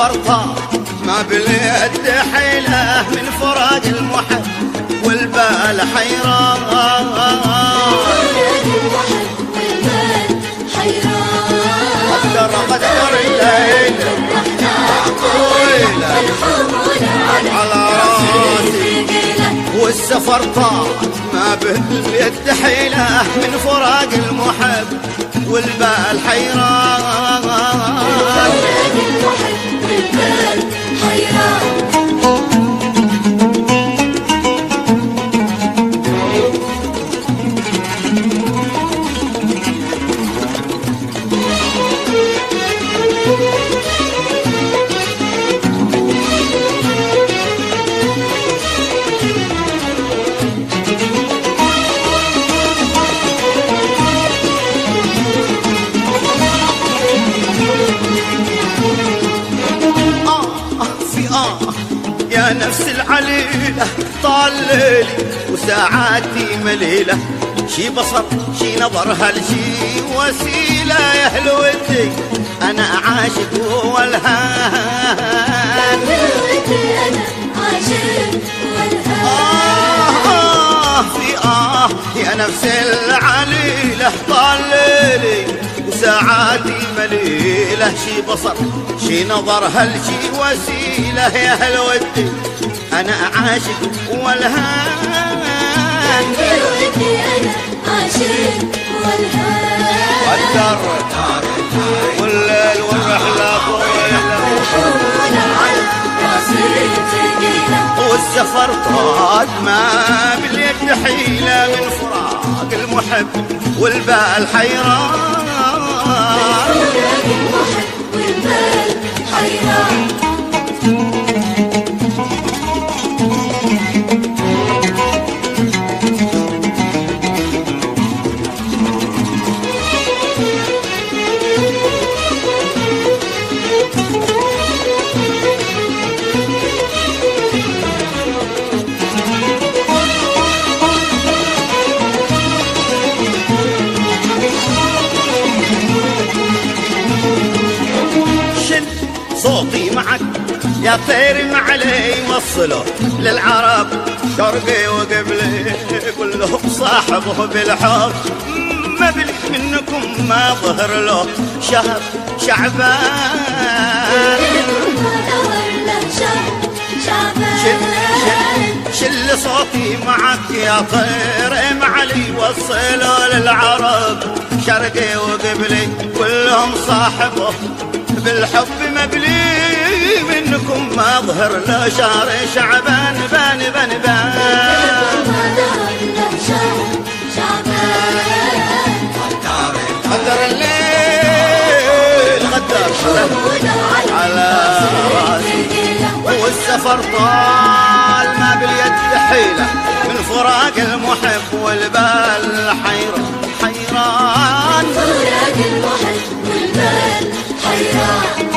والسفر طار ما باليد حيله من فراق المحب والبال حيران. قدر الليل على راسي والسفر طار ما باليد حيله من فراق المحب والبال حيران. يا نفس العليلة طال ليلي وساعاتي مليلة، شي بصر شي نظر هالشي وسيلة يا أهل ودي أنا عاشق والهان. يا نفس العليلة طال ليلي وساعاتي مليلة، شي بصر شي نظر هالشي وسيلة يا أهل ودي أنا عاشق والهان. قدر والليل والرحلة والسفر طال ما باليد حيلة من فراق المحب والبال حيران. صوتي معك يا طير معلي وصله للعرب شرقي وقبلي كلهم صاحبه بالحب، ما بلي منكم ما ظهر له شهر شعبان. شل صوتي معك يا طير معلي وصله للعرب شرقي وقبلي كلهم صاحبه بالحب، ما بلي منكم ما ظهر له شهر شعبان. بان بان بان قدر الليل قدر على راسي والسفر طال ما باليد حيلة من فراق المحب والبال حيران. حيران فراق المحب والبال حيران.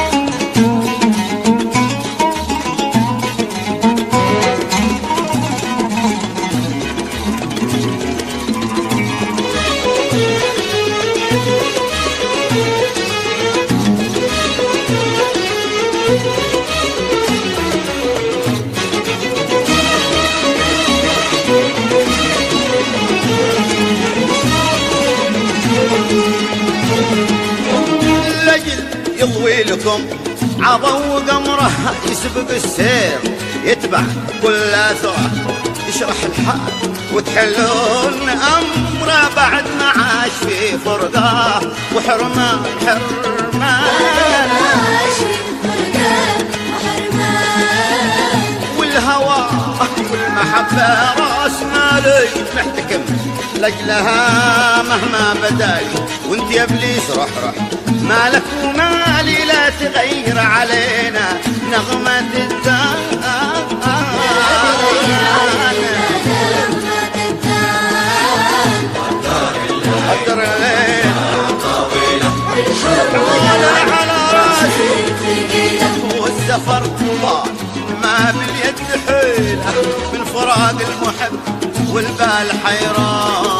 يضوي لكم عضو قمره يسبق السير يتبع كل اثره يشرح الحال وتحلون امره بعد ما عاش في فرقه وحرمان. والهوى والمحبه راس مالي محتكم لاجلها مهما بداي، وانت يا ابليس روح مالك ومالي لا تغير علينا نغمة الدار. قدر الليل على راسي والسفر طال ما باليد حيلة من فراق المحب والبال حيران.